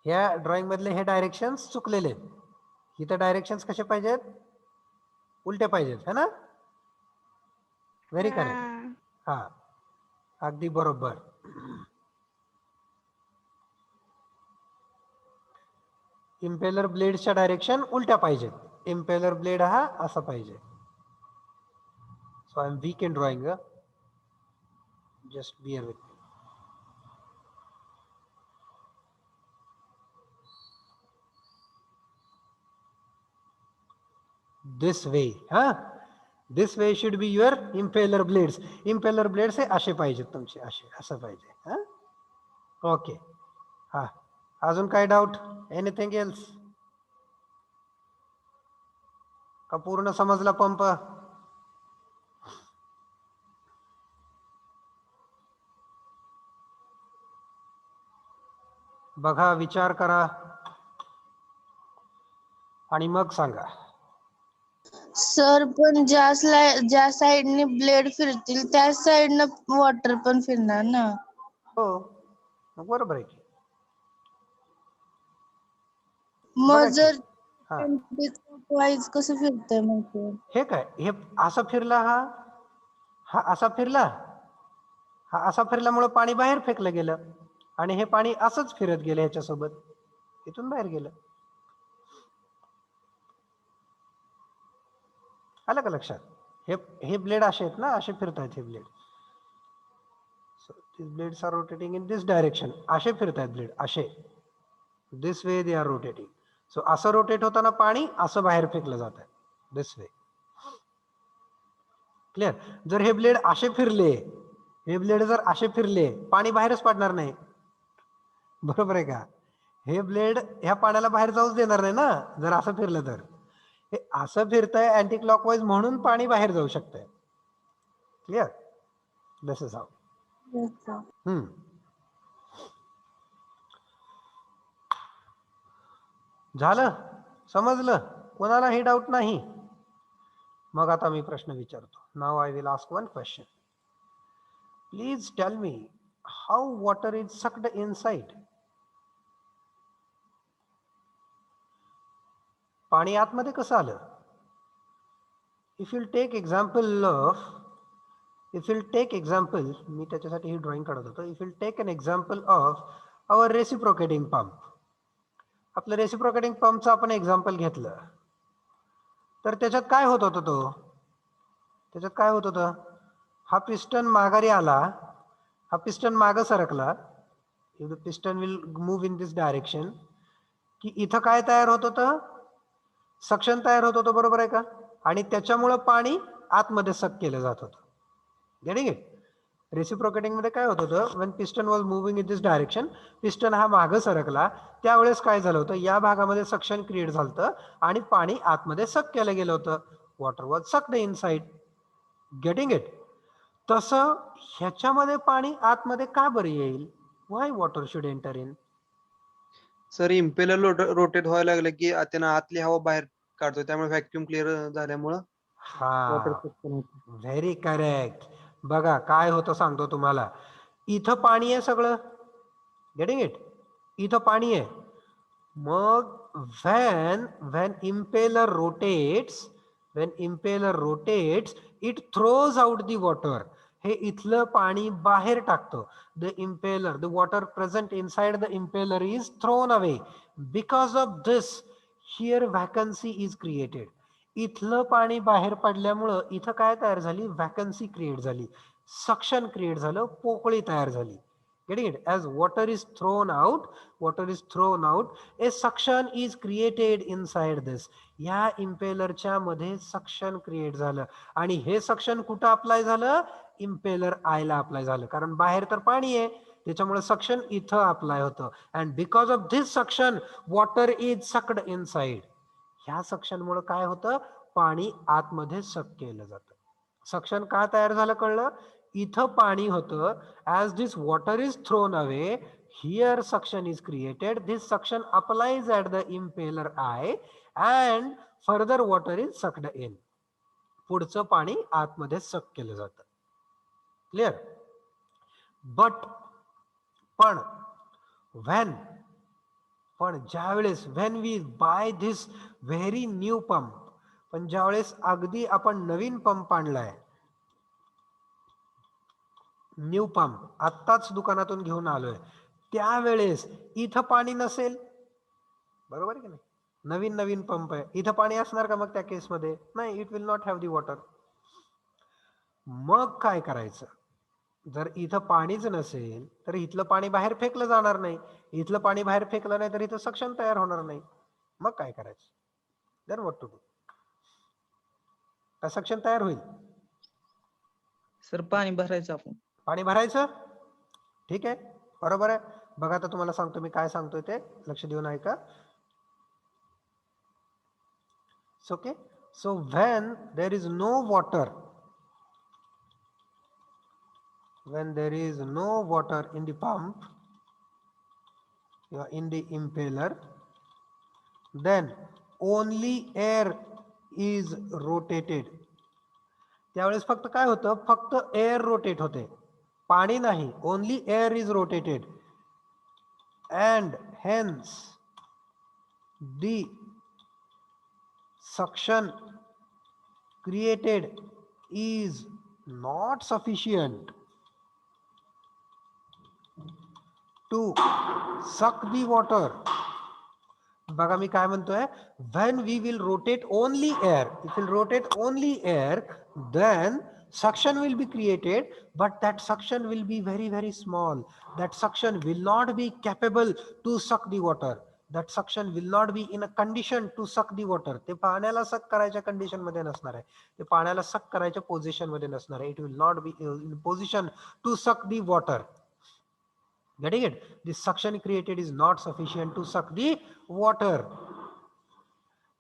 Speaker 1: ह्या ड्रॉइंग मधले हे डायरेक्शन्स चुकलेले आहेत. इथं डायरेक्शन्स कसे पाहिजेत? उलटे पाहिजेत, है ना? Very correct. हा, अगदी बरोबर. इम्पेलर ब्लेडच्या डायरेक्शन उलट्या पाहिजेत. इम्पेलर ब्लेड हा असा पाहिजे. So I am weak in drawing. Just bear with me. This way. हा, this way should be your impeller blades. Impeller blades हे असे पाहिजेत तुमचे, असे असं पाहिजे. हा, ओके. हा, अजून काय डाऊट? Anything else? का पूर्ण समजला पंप? बघा, विचार करा आणि मग सांगा.
Speaker 2: सर पण ज्या साइडने ब्लेड फिरतील त्या साइडनं वॉटर पण फिरणार ना?
Speaker 1: हो, मग बरोबर आहे की.
Speaker 2: मग
Speaker 1: बघा की.
Speaker 2: जर
Speaker 1: हा,
Speaker 2: वाईज कसं फिरतंय मग ते?
Speaker 1: हे काय, हे असं फिरला, हा हा असा फिरला, हा असा फिरल्यामुळे पाणी बाहेर फेकलं गेलं आणि हे पाणी असंच फिरत गेलं ह्याच्यासोबत, इथून बाहेर गेलं. आलं का लक्षात? हे ब्लेड असे आहेत ना, असे फिरतायत हे blade. This blades are rotating in this direction. असे फिरतायत ब्लेड, असे. This way they are rotating. सो असं रोटेट होताना पाणी असं बाहेर फेकलं जात आहे, दिस वे. क्लिअर? जर हे ब्लेड असे फिरले, हे ब्लेड जर असे फिरले, पाणी बाहेरच पडणार नाही. बरोबर आहे का? हे ब्लेड ह्या पाण्याला बाहेर जाऊच देणार नाही ना, जर असं फिरलं तर. हे असं फिरतंय अँटी क्लॉकवाईज म्हणून पाणी बाहेर जाऊ शकतंय. क्लिअर? This is how. झालं? समजलं? कोणाला हे डाऊट नाही? मग आता मी प्रश्न विचारतो. Now I will ask one question. Please tell me how water is sucked inside. पाणी आतमध्ये कसं आलं? इफ विल टेक एक्झाम्पल, मी त्याच्यासाठी ही ड्रॉइंग काढत होतो. If will take an example of our reciprocating pump. आपलं रेसिप्रोकेटिंग पंपचं आपण एक्झाम्पल घेतलं तर त्याच्यात काय होत होतं? त्याच्यात काय होत होतं? हा पिस्टन माघारी आला, हा पिस्टन मागं सरकला. If the piston will move in this direction, की इथं काय तयार होत होतं? सक्शन तयार होत होतं, बरोबर आहे का? आणि त्याच्यामुळं पाणी आतमध्ये सक केलं जात होतं. Getting it? रेसिप्रोकेटिंग मध्ये काय होत होतं? When piston was moving in this direction, piston हा मागं सरकला, त्यावेळेस काय झालं होतं? या भागामध्ये सक्शन क्रिएट झालं होतं आणि पाणी आतमध्ये सक केलं गेलं होतं. Water was sucked inside. Getting it? तसं ह्याच्यामध्ये पाणी आतमध्ये का बरं येईल? Why water should enter in?
Speaker 4: Sir impeller rotate व्हायला लागलं की त्यानं आतली हवा बाहेर काढतो, त्यामुळे व्हॅक्यूम क्लिअर झाल्यामुळं वॉटर
Speaker 1: हा,
Speaker 4: सक्शन होतं.
Speaker 1: Very correct. बघा काय होतं सांगतो तुम्हाला. इथं पाणी आहे सगळं. Getting it? इथं पाणी आहे. मग when impeller rotates, it throws out the water. हे इथलं पाणी बाहेर टाकतो. The water present inside the impeller is thrown away. Because of this, here vacancy is created. इथलं पाणी बाहेर पडल्यामुळं इथं काय तयार झाली, व्हॅकन्सी क्रिएट झाली, सक्शन क्रिएट झालं, पोकळी तयार झाली. Getting it? As water is thrown out, a suction is created inside this. या इम्पेलरच्या मध्ये सक्शन क्रिएट झालं आणि हे सक्शन कुठं अप्लाय झालं, इम्पेलर आयला अप्लाय झालं, कारण बाहेर तर पाणी आहे त्याच्यामुळे सक्शन इथं अप्लाय होतं. And because of this suction water is sucked inside. ह्या सक्शन मुळे काय होतं, पाणी आतमध्ये सक केलं जातं. सक्शन का तयार झालं कळलं, इथं पाणी होतं. As this water is thrown away, here suction is created. This suction applies at the impeller I and further water is sucked in. पुढचं पाणी आतमध्ये सक केलं जातं. क्लिअर. बट पण ज्यावेळेस when we buy this very new pump, पण ज्यावेळेस अगदी आपण नवीन पंप आणलाय, न्यू पंप आत्ताच दुकानातून घेऊन आलोय, त्यावेळेस इथं पाणी नसेल, बरोबर आहे की नाही. नवीन पंप आहे, इथं पाणी असणार का मग त्या केसमध्ये, नाही, it will not have the water. मग काय करायचं, जर इथं पाणीच नसेल तर इथलं पाणी बाहेर फेकलं जाणार नाही. इथलं पाणी बाहेर फेकलं नाही तर इथं सक्शन तयार होणार नाही. मग काय करायचं, देन व्हॉट टू डू. का सक्शन तयार होईल,
Speaker 6: सर पाणी भरायचं आपण.
Speaker 1: पाणी भरायचं, ठीक आहे, बरोबर आहे. बघा आता तुम्हाला सांगतो मी काय सांगतोय ते, लक्ष देऊन ऐका. Okay, so when there is no water, when there is no water in the pump, in the impeller, then only air is rotated. त्यावेळेस फक्त काय होतं, फक्त एअर रोटेट होते, पाणी नाही. Only air is rotated and hence the suction created is not sufficient to suck the water. बघा मी काय म्हणतोय, when we will rotate only air, if we'll rotate only air, then suction will be created, but that suction will be very very small. That suction will not be capable to suck the water. That suction will not be in a condition to suck the water. ते पाण्याला सक करायच्या condition मध्ये नसणार आहे, ते पाण्याला सक करायच्या पोझिशन मध्ये नसणार आहे. It will not be in position to suck the water. Getting it? The suction created is not sufficient to suck the water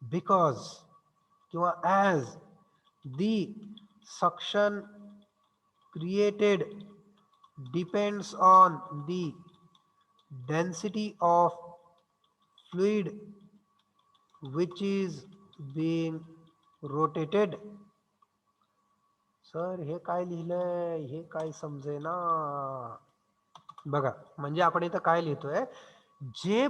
Speaker 1: because as the suction created depends on the density of fluid which is being rotated. Sir हे काय लिहिलंय, हे काय समजेना. बघा म्हणजे आपण इथं काय लिहितोय, जे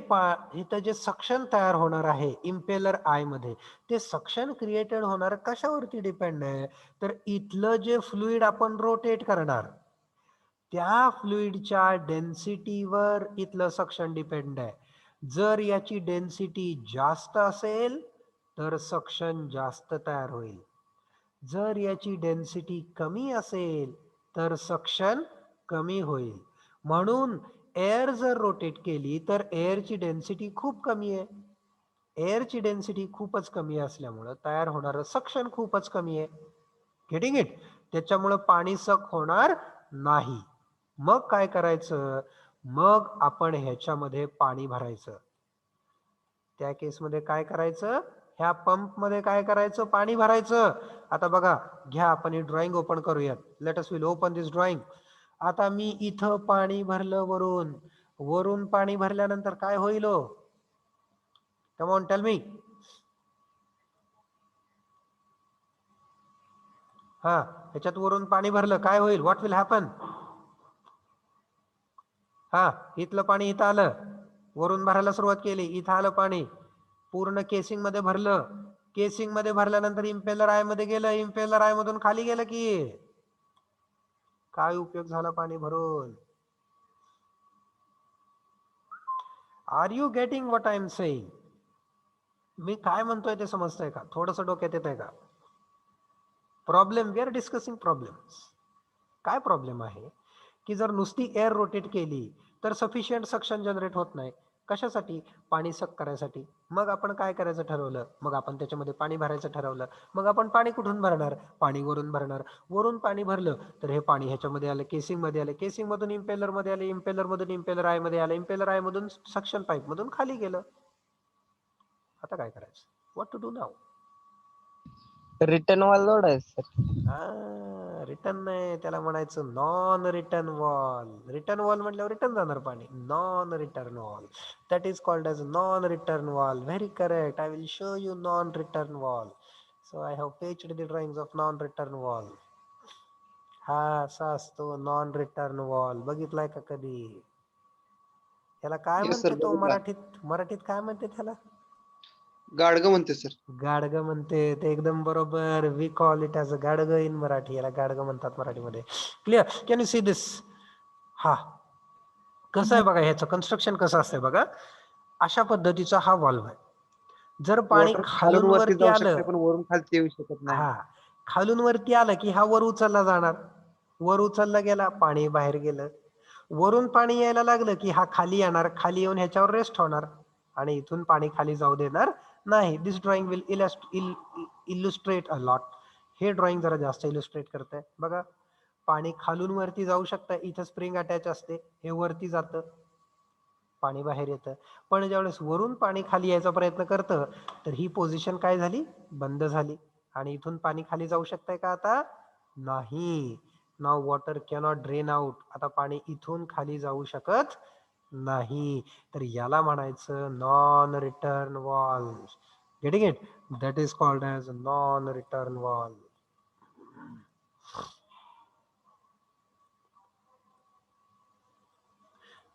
Speaker 1: इथं जे सक्शन तयार होणार आहे इम्पेलर आय मध्ये, ते सक्शन क्रिएटेड होणार कशावरती डिपेंड आहे, तर इथलं जे फ्लुइड आपण रोटेट करणार त्या फ्लुइडच्या डेन्सिटीवर इथलं सक्शन डिपेंड आहे. जर याची डेन्सिटी जास्त असेल तर सक्शन जास्त तयार होईल. जर याची डेन्सिटी कमी असेल तर सक्शन कमी होईल. म्हणून एअर जर रोटेट केली तर एअरची डेन्सिटी खूप कमी आहे. एअरची डेन्सिटी खूपच कमी असल्यामुळं तयार होणारं सक्शन खूपच कमी आहे. Getting it? त्याच्यामुळं पाणी सक होणार नाही. मग काय करायचं, मग आपण ह्याच्यामध्ये पाणी भरायचं. त्या केसमध्ये काय करायचं, ह्या पंप मध्ये काय करायचं, पाणी भरायचं. आता बघा घ्या, आपण ही ड्रॉइंग ओपन करूयात. Let us will open this drawing. आता मी इथं पाणी भरलं, वरून पाणी भरल्यानंतर काय होईल, कम ऑन टेल मी. हा, ह्याच्यात वरून पाणी भरलं काय होईल, व्हॉट विल हॅपन. हा, इथलं पाणी इथं आलं, वरून भरायला सुरुवात केली, इथं आलं पाणी, पूर्ण केसिंग मध्ये भरलं. केसिंग मध्ये भरल्यानंतर इम्पेलर आय मध्ये गेलं, इम्पेलर आय मधून खाली गेलं की काय उपयोग झाला पाणी भरून. Are you getting what I am saying? मी काय म्हणतोय ते समजतंय का? थोडस डोक्यात येत आहे का? Problem, we are discussing problems. काय प्रॉब्लेम आहे की जर नुसती एअर रोटेट केली तर सफिशियंट सक्शन जनरेट होत नाही. कशासाठी? पाणी सक करायसाठी. मग आपण काय करायचं ठरवलं? मग आपण त्याच्यामध्ये पाणी भरायचं ठरवलं. मग आपण पाणी कुठून भरणार? पाणी वरून भरणार. वरून पाणी भरलं तर हे पाणी ह्याच्यामध्ये आलं, केसिंग मध्ये आलं, केसिंग मधून इम्पेलर मध्ये आले, इम्पेलर मधून इम्पेलर आय मध्ये आलं, इम्पेलर आय मधून सक्शन पाईप मधून खाली गेलं. आता काय करायचं? What to do now?
Speaker 7: Return valve जोडायचं सर.
Speaker 1: रिटर्न नाही, त्याला म्हणायचं non return valve. Return valve म्हटल्यावर रिटर्न जाणार पाणी. Non return valve, that is called as non return valve. Very correct. I will show you non return valve. So I have paged the drawings of non return valve. हा असा असतो non return wall. बघितलाय का कधी? त्याला काय
Speaker 4: Yes, sir,
Speaker 1: म्हणते तो
Speaker 4: बघितला.
Speaker 1: मराठीत काय म्हणते त्याला?
Speaker 4: गाडगं म्हणते सर.
Speaker 1: गाडगं म्हणते. ते एकदम बरोबर. We call it as a गाडगं इन मराठी. याला गाडगं म्हणतात मराठीमध्ये. Clear? Can you see this? हा कसं आहे बघा, ह्याचं कन्स्ट्रक्शन कसं असतंय बघा. अशा पद्धतीचा हा वॉल्व्ह आहे. जर पाणी
Speaker 4: वॉटर खालून
Speaker 1: खालून
Speaker 4: वरती
Speaker 1: वरती
Speaker 4: जाऊ
Speaker 1: आलं,
Speaker 4: शकते पण वरून खालती येऊ शकत नाही.
Speaker 1: हा खालून वरती आलं की हा वर उचलला जाणार. वर उचलला गेला, पाणी बाहेर गेलं. वरून पाणी यायला लागलं की हा खाली येणार, खाली येऊन ह्याच्यावर रेस्ट होणार आणि इथून पाणी खाली जाऊ देणार नाही. दिस ड्रॉइंग विल इल्युस्ट्रेट अ लॉट. हे ड्रॉइंग जरा जास्त इल्युस्ट्रेट करतंय बघा. पाणी खालून वरती जाऊ शकतं. इथं स्प्रिंग अटॅच असते, हे वरती जातं, पाणी बाहेर येतं. पण ज्यावेळेस वरून पाणी खाली यायचा प्रयत्न करतं तर ही पोझिशन काय झाली? बंद झाली. आणि इथून पाणी खाली जाऊ शकतंय का आता? नाही. नाव वॉटर कॅनॉट ड्रेन आउट. आता पाणी इथून खाली जाऊ शकत नाही. तर याला म्हणायचं non return wall. Getting it? That is called as non return wall.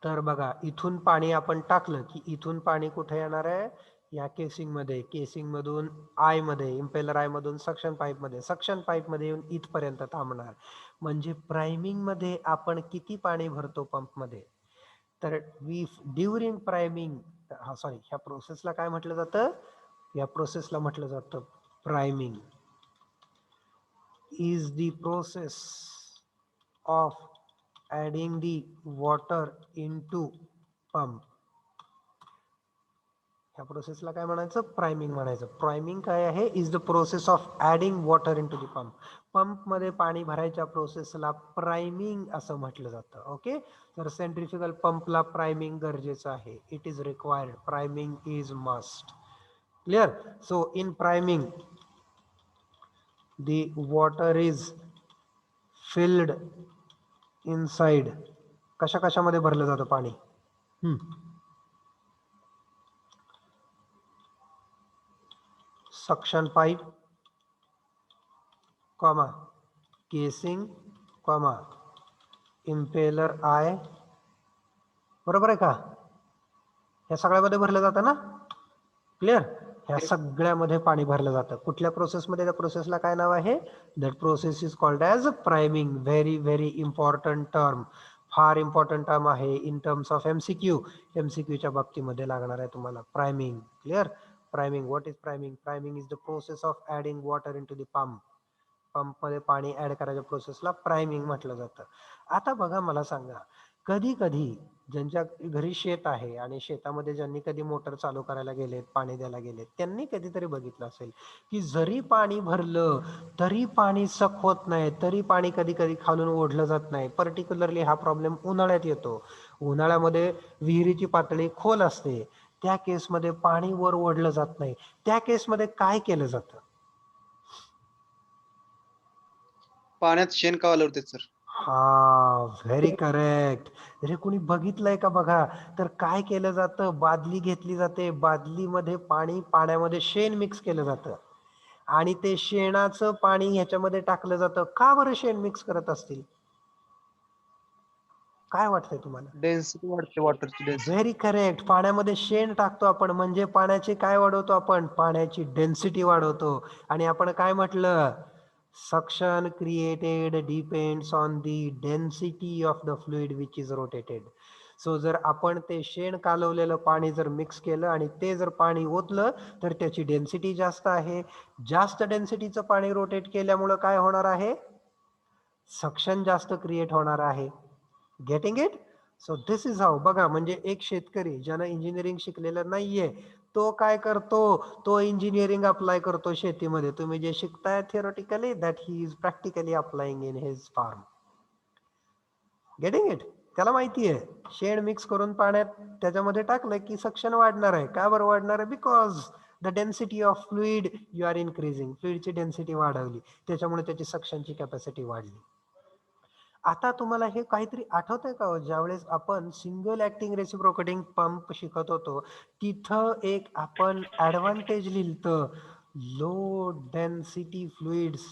Speaker 1: तर बघा, इथून पाणी आपण टाकलं की इथून पाणी कुठे येणार आहे? या केसिंग मध्ये. केसिंग मधून आय मध्ये, इम्पेलर आय मधून सक्शन पाईप मध्ये, सक्शन पाईप मध्ये येऊन इथपर्यंत थांबणार. म्हणजे प्राइमिंग मध्ये आपण किती पाणी भरतो पंप मध्ये? तर ड्युरिंग प्राइमिंग, सॉरी, ह्या प्रोसेसला काय म्हटलं जातं? या प्रोसेसला म्हटलं जातं priming. Is the process of adding the water into pump. ह्या प्रोसेसला काय म्हणायचं? प्राइमिंग म्हणायचं. प्राइमिंग काय आहे? Is the process of adding water in to the pump. Pump मध्ये पाणी भरायच्या प्रोसेसला प्राइमिंग असं म्हटलं जातं. ओके. तर सेंट्रिफ्युगल पंपला प्राइमिंग गरजेचं आहे. It is required. Priming is must. Clear? So in priming the water is filled inside. कशा कशामध्ये भरलं जातं पाणी? Suction pipe, comma casing, comma impeller I. बरोबर आहे का? ह्या सगळ्यामध्ये भरलं जातं ना? क्लिअर? ह्या सगळ्यामध्ये पाणी भरलं जातं. कुठल्या प्रोसेसमध्ये? त्या प्रोसेसला काय नाव आहे? That process is called as priming. Very very important term. फार इम्पॉर्टंट टर्म आहे इन टर्म्स ऑफ MCQ. MCQच्या बाबतीमध्ये लागणार आहे तुम्हाला priming. Clear? Priming. What is priming? Priming is the process of adding water in to the pump. पंपमध्ये पाणी add करायच्या प्रोसेसला प्राइमिंग म्हटलं जातं. आता बघा, मला सांगा, कधी कधी ज्यांच्या घरी शेत आहे आणि शेतामध्ये ज्यांनी कधी मोटर चालू करायला गेलेत, पाणी द्यायला गेलेत, त्यांनी कधीतरी बघितलं असेल की जरी पाणी भरलं तरी पाणी सक होत नाही, तरी पाणी कधी कधी खालून ओढलं जात नाही. पर्टिक्युलरली हा प्रॉब्लेम उन्हाळ्यात येतो. उन्हाळ्यामध्ये विहिरीची पातळी खोल असते, त्या केसमध्ये पाणी वर ओढलं जात नाही. त्या केसमध्ये काय केलं जातं?
Speaker 4: पाण्यात शेण कावलं होते सर.
Speaker 1: हा, व्हेरी करेक्ट. जरी कोणी बघितलंय का बघा, तर काय केलं जातं? बादली घेतली जाते, बादलीमध्ये पाणी, पाण्यामध्ये शेण मिक्स केलं जातं आणि ते शेणाचं पाणी ह्याच्यामध्ये टाकलं जातं. का बरं शेण मिक्स करत असतील? काय वाटतंय तुम्हाला?
Speaker 4: डेन्सिटी वाढते, वॉटरची डेन्सिटी.
Speaker 1: Very correct. पाण्यामध्ये शेण टाकतो आपण म्हणजे पाण्याची काय वाढवतो आपण? पाण्याची डेन्सिटी वाढवतो. आणि आपण काय म्हटलं? Suction created depends on the density of the fluid which is rotated. So जर आपण ते शेण कालवलेलं पाणी जर मिक्स केलं आणि ते जर पाणी ओतलं तर त्याची डेन्सिटी जास्त आहे. जास्त डेन्सिटीचं पाणी रोटेट केल्यामुळं काय होणार आहे? सक्शन जास्त क्रिएट होणार आहे. Getting it? So this is how. बघा, म्हणजे एक शेतकरी ज्यानं इंजिनिअरिंग शिकलेलं नाहीये तो काय करतो? तो इंजिनिअरिंग अप्लाय करतो शेतीमध्ये. तुम्ही जे शिकताय theoretically, that he is practically applying in his farm. Getting it? त्याला माहिती आहे शेण मिक्स करून पाण्यात त्याच्यामध्ये टाकलं की सक्शन वाढणार आहे. का बरं वाढणार आहे? Because the density of fluid you are increasing. फ्लुइडची डेन्सिटी वाढवली, त्याच्यामुळे त्याची सक्शनची कॅपॅसिटी वाढली. आता तुम्हाला हे काहीतरी आठवतंय का हो? ज्यावेळेस आपण सिंगल ऍक्टिंग रेसिप्रोकेटिंग पंप शिकत होतो तिथं एक आपण ऍडव्हान्टेज लिहिलं, low density fluids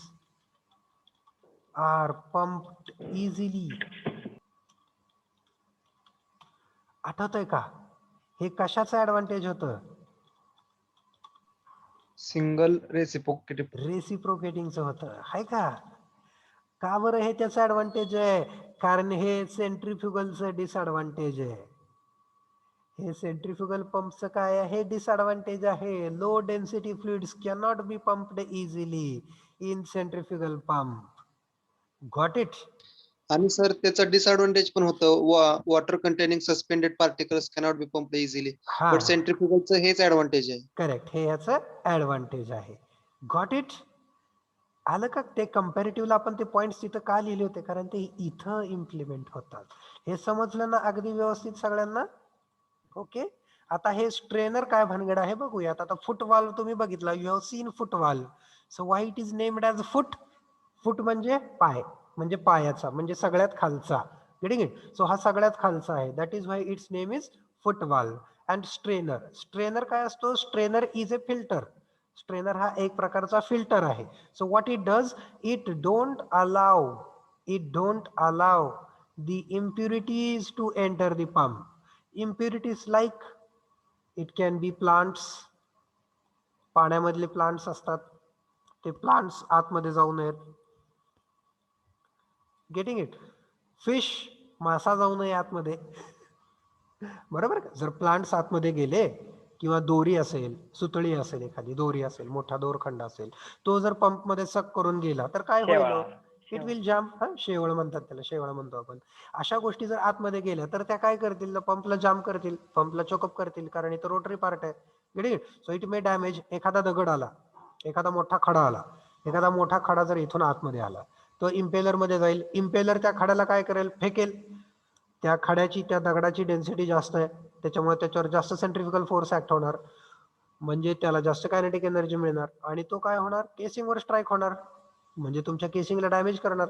Speaker 1: are pumped easily. आठवतंय का? हे कशाचं ऍडव्हान्टेज होतं?
Speaker 4: सिंगल रेसिप्रोकेटिव्ह.
Speaker 1: रेसिप्रोकेटिंगचं होतं, आहे का? का बरं हे त्याचं ऍडव्हान्टेज आहे? कारण हे सेंट्रिफ्युगलचं डिसएडव्हान्टेज आहे. हे सेंट्रिफ्युगल पंपचं काय आहे? डिसएडव्हान्टेज आहे. Low density fluids cannot be pumped easily in centrifugal pump. Got it?
Speaker 4: आणि सर त्याचं डिसएडव्हान्टेज पण होतं, water containing suspended particles cannot be pumped easily.
Speaker 1: हा,
Speaker 4: बट सेंट्रिफ्युगलचं हेच ऍडव्हान्टेज आहे.
Speaker 1: करेक्ट. हे ह्याचं ऍडव्हान्टेज आहे. Got it? आलं का? ते कम्पॅरेटिव्हला आपण ते पॉइंट्स तिथं का लिहिले होते? कारण ते इथं इम्प्लिमेंट होतात. हे समजलं ना अगदी व्यवस्थित सगळ्यांना? ओके. आता हे स्ट्रेनर काय भानगड आहे बघूयात. आता फुट वाल्व तुम्ही बघितला, you have seen foot valve. So why it is named as foot? Foot म्हणजे पाय, म्हणजे पायाचा, म्हणजे सगळ्यात खालचा. Getting it? सो हा सगळ्यात खालचा आहे. That is why its name is foot valve. And strainer. Strainer काय असतो? Strainer is a filter. Strainer हा एक प्रकारचा फिल्टर आहे. So what it does? It don't allow the impurities to enter the pump. Impurities like it can be plants. पाण्यामधले plants असतात, ते plants आतमध्ये जाऊ नयेत. Getting it? फिश, मासा जाऊ नये आतमध्ये. बरोबर का? जर प्लांट्स आतमध्ये गेले किंवा दोरी असेल, सुतळी असेल, एखादी दोरी असेल, मोठा दोरखंड असेल, तो जर पंप मध्ये सक करून गेला तर काय होईल? इट विल जाम. शेवळ म्हणतात त्याला, शेवळ म्हणतो आपण. अशा गोष्टी जर आतमध्ये गेल्या तर त्या काय करतील? पंपला जाम करतील, पंपला चोकअप करतील, कारण इथं रोटरी पार्ट आहे. Get it? So it may damage. एखादा दगड आला, एखादा मोठा खडा आला, एखादा मोठा खडा जर इथून आतमध्ये आला तो इम्पेलर मध्ये जाईल. इम्पेलर त्या खड्याला काय करेल? फेकेल. त्या खड्याची, त्या दगडाची डेन्सिटी जास्त आहे, त्याच्यामुळे त्याच्यावर जास्त सेंट्रिफ्युगल फोर्स ऍक्ट होणार, म्हणजे त्याला जास्त कायनेटिक एनर्जी मिळणार आणि तो काय होणार? केसिंगवर स्ट्राईक होणार, म्हणजे तुमच्या केसिंगला डॅमेज करणार.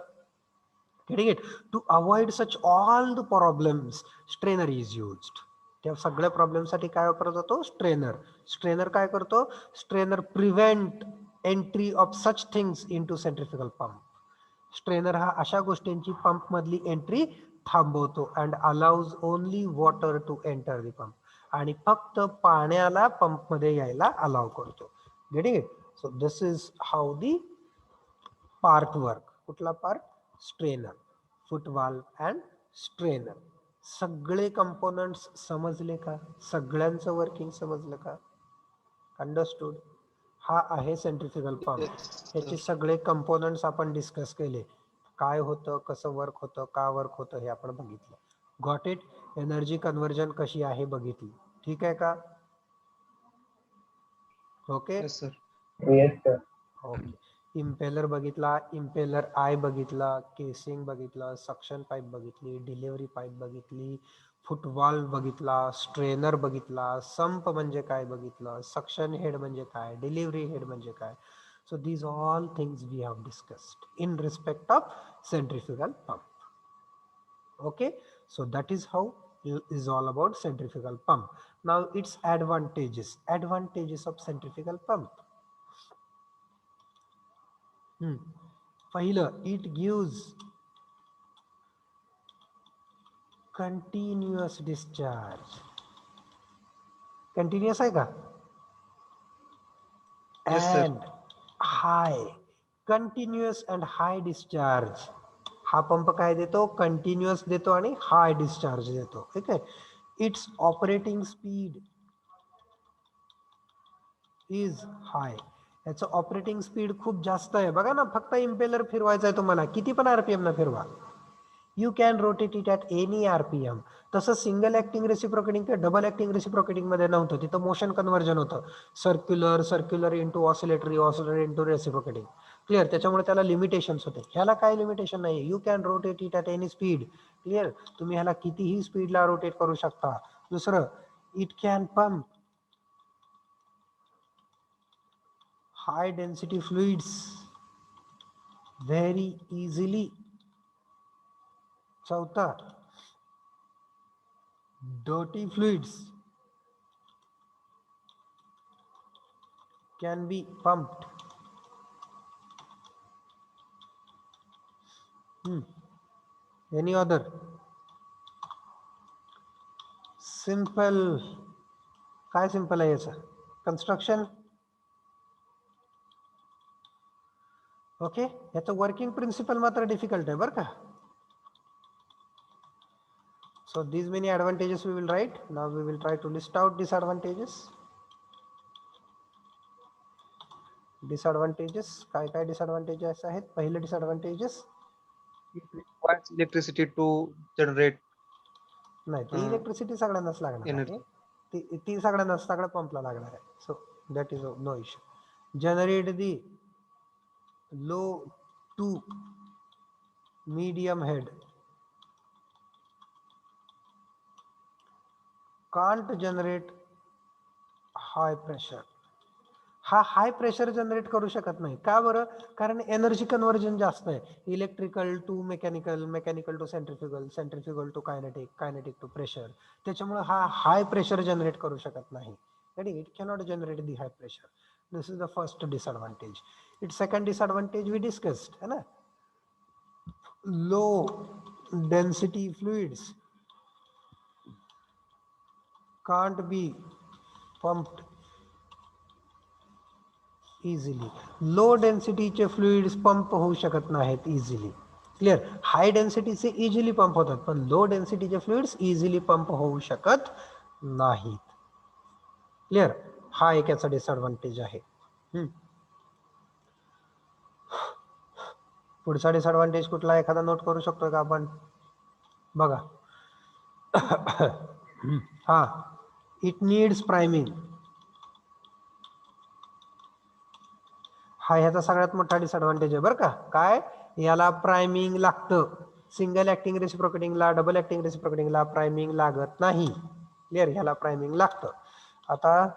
Speaker 1: Getting it? To avoid such all the problems strainer is used. त्या सगळ्या प्रॉब्लेमसाठी काय वापरला जातो? स्ट्रेनर. स्ट्रेनर काय करतो? Strainer prevent entry of such things in to centrifugal pump. Strainer हा अशा गोष्टींची पंप मधली एंट्री थांबवतो and allows only water to enter the pump. आणि फक्त पाण्याला पंप मध्ये यायला अलाव करतो. Getting it? So this is how the part work. कुठला part? Strainer, foot valve and strainer. सगळे कंपोनंट्स समजले का? सगळ्यांचं वर्किंग समजलं का? अंडरस्टूड? हा आहे सेंट्रिफ्युगल पंप. ह्याचे सगळे कंपोनंट्स आपण डिस्कस केले. काय होतं, कसं वर्क होतं, का वर्क होतं हे आपण बघितलं. Got it? एनर्जी कन्व्हर्जन कशी आहे बघितली. ठीक आहे का? Okay.
Speaker 4: Yes sir.
Speaker 1: Okay. Impeller बघितला, इम्पेलर आय बघितला, केसिंग बघितलं, सक्शन पाईप बघितली, डिलिव्हरी पाईप बघितली, फुटवाल्व बघितला, स्ट्रेनर बघितला, संप म्हणजे काय बघितलं, सक्शन हेड म्हणजे काय, डिलिव्हरी हेड म्हणजे काय. So these all things we have discussed in respect of centrifugal pump. Okay, so that is how is all about centrifugal pump. Now its advantages of centrifugal pump. पहिलं, it gives continuous discharge. Continuous आहे का?
Speaker 4: Yes, sir.
Speaker 1: And high, continuous and high discharge. हा pump काय देतो, continuous देतो आणि हाय discharge देतो. ठीक आहे. It's operating speed is hi. याचं ऑपरेटिंग स्पीड खूप जास्त आहे. बघा ना, फक्त इम्पेलर फिरवायचा आहे तुम्हाला, किती पण आरपीएम न फिरवा. You can rotate it at any RPM. तसं सिंगल ऍक्टिंग रेसिप्रोकेटिंग किंवा डबल ऍक्टिंग रेसिप्रोकेटिंग मध्ये नव्हतं. तिथं मोशन कन्व्हर्जन होतं. Circular into oscillatory into reciprocating. Clear. त्याच्यामुळे त्याला लिमिटेशन्स होते. ह्याला काय लिमिटेशन नाही. You can rotate it at any speed. Clear. तुम्ही ह्याला कितीही स्पीडला रोटेट करू शकता. दुसरं, it can pump high density fluids very easily. चौथा, dirty fluids can be pumped. Any other? Simple. काय सिंपल आहे याचं कन्स्ट्रक्शन? ओके. याचं वर्किंग प्रिन्सिपल मात्र डिफिकल्ट आहे बरं का. So these many advantages we will write. Now we will try to list out disadvantages. Disadvantages, काय काय डिसएडव्हान्टेजेस आहेत? पहिले disadvantages,
Speaker 4: It requires electricity to generate
Speaker 1: नाही ती इलेक्ट्रिसिटी सगळ्यांनाच लागणार आहे.
Speaker 4: energy.
Speaker 1: ती सगळ्यांनाच, सगळ्या पंपला लागणार आहे. So that is no issue. Generate the low to medium head. Can't generate high pressure. हा हाय प्रेशर जनरेट करू शकत नाही. का बरं? कारण एनर्जी कन्व्हर्जन जास्त आहे. Electrical to mechanical, mechanical to centrifugal, centrifugal to kinetic, kinetic to pressure. त्याच्यामुळे हा हाय प्रेशर जनरेट करू शकत नाही. It cannot generate the high pressure. This is the first disadvantage. Its second disadvantage we discussed है ना. Low density fluids can't be pumped easily. Low डेन्सिटीचे fluids pump होऊ शकत नाहीत इझिली. क्लिअर. हाय डेन्सिटीचे इझिली पंप होतात, पण low डेन्सिटीचे फ्लुइड्स इझिली पंप होऊ शकत नाहीत. क्लिअर. हा एक याचा डिसएडवांटेज आहे. पुढचा डिसएडवांटेज कुठला एखादा नोट करू शकतो का आपण? बघा. हा, इट नीड्स प्रायमिंग. हा ह्याचा सगळ्यात मोठा डिसएडवांटेज आहे बरं का. काय? याला प्रायमिंग लागतं. Single acting रेसिप्रोकेटिंगला, double acting रेसिप्रोकेटिंगला priming लागत नाही. क्लिअर. ह्याला प्रायमिंग लागतं. आता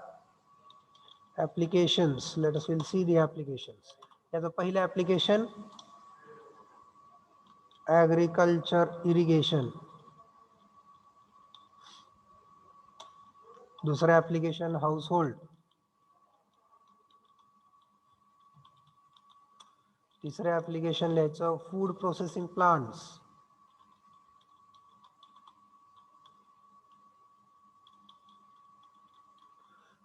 Speaker 1: applications, let us will see the applications. याचं पहिलं ऍप्लिकेशन ऍग्रिकल्चर इरिगेशन. दुसरं ऍप्लिकेशन हाऊसहोल्ड. तिसरं ऍप्लिकेशन लिहायचं food processing plants.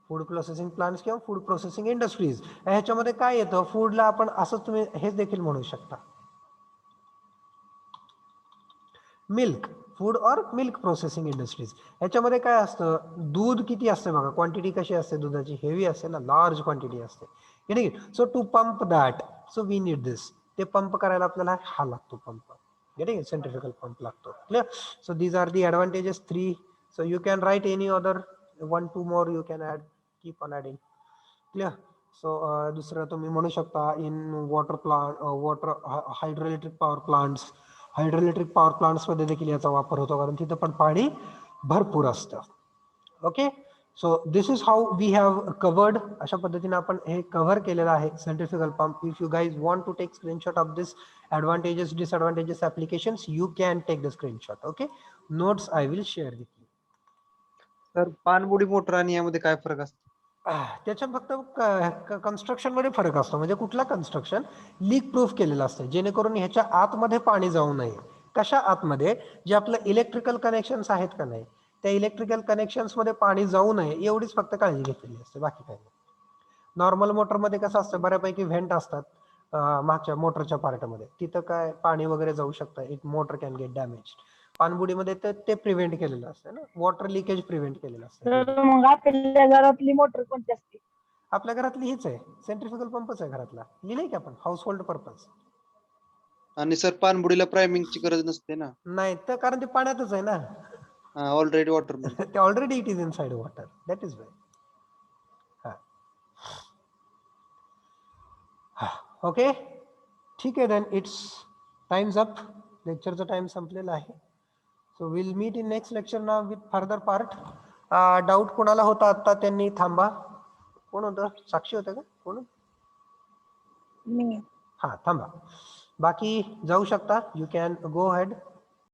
Speaker 1: Food processing plants किंवा फूड प्रोसेसिंग इंडस्ट्रीज. ह्याच्यामध्ये काय येतं? फूडला आपण असं तुम्ही हेच देखील म्हणू शकता, मिल्क. फूड और मिल्क प्रोसेसिंग इंडस्ट्रीज. ह्याच्यामध्ये काय असतं? दूध किती असते बघा, क्वांटिटी कशी असते दुधाची? हेवी असते ना, लार्ज क्वांटिटी असते. ठीक आहे. So to pump that, so we need this. ते पंप करायला आपल्याला हा लागतो pump. Getting it? Centrifugal pump लागतो. Clear. So these are the advantages 3. So you can write any other 1-2 more you can add. Keep on adding. Clear. So दुसरं तुम्ही म्हणू शकता in water plant, water hydroelectric power plants. Hydroelectric power plants मध्ये देखील याचा वापर होतो, कारण तिथं पण पाणी भरपूर असतं. Okay. So this is how we have covered. अशा पद्धतीने आपण हे कव्हर केलेलं आहे centrifugal pump. If you guys want to take screenshot of this advantages, disadvantages applications, you can take the screenshot. Okay. Notes I will share with you.
Speaker 4: तर पाणबुडी motor आणि यामध्ये काय फरक असतो?
Speaker 1: त्याच्यात फक्त कन्स्ट्रक्शन मध्ये फरक असतो. म्हणजे कुठला कन्स्ट्रक्शन लीक प्रूफ केलेलं असतं, जेणेकरून ह्याच्या आतमध्ये पाणी जाऊ नये. कशा आतमध्ये? जे आपलं इलेक्ट्रिकल कनेक्शन्स आहेत का नाही, त्या इलेक्ट्रिकल कनेक्शन्स मध्ये पाणी जाऊ नये एवढीच फक्त काळजी घेतलेली असते, बाकी काही नाही. नॉर्मल मोटरमध्ये कसं असतं, बऱ्यापैकी व्हेंट असतात, मागच्या मोटरच्या पार्टमध्ये तिथं काय पाणी वगैरे जाऊ शकतं, it motor can get damage. पाणबुडीमध्ये तर ते प्रिव्हेंट केलेलं असतं ना, वॉटर लिकेज प्रिव्हेंट केलेलं असतं.
Speaker 7: तर मग आपल्या घरातली मोटर कोणती असते?
Speaker 1: आपल्या घरातली हीच आहे, सेंट्रिफ्युगल पंपच आहे घरातला, लिहिलंय की आपण हाऊस होल्ड पर्पज.
Speaker 4: आणि सर पाणबुडीला प्रायमिंगची गरज नसते ना,
Speaker 1: नाही तर कारण ते पाण्यातच आहे ना.
Speaker 4: ऑलरेडी वॉटर मध्ये.
Speaker 1: ते already it is inside water, that is why. Okay, ठीक आहे. देन इट्स टाइम्स अप, लेक्चरचा टाइम संपलेला आहे. So will meet in next lecture ना विथ फर्दर पार्ट. डाऊट कोणाला होता आता त्यांनी थांबा. कोण होतं, साक्षी होतं का कोण?
Speaker 2: मी
Speaker 1: हा थांबा, बाकी जाऊ शकता, यू कॅन गो हेड.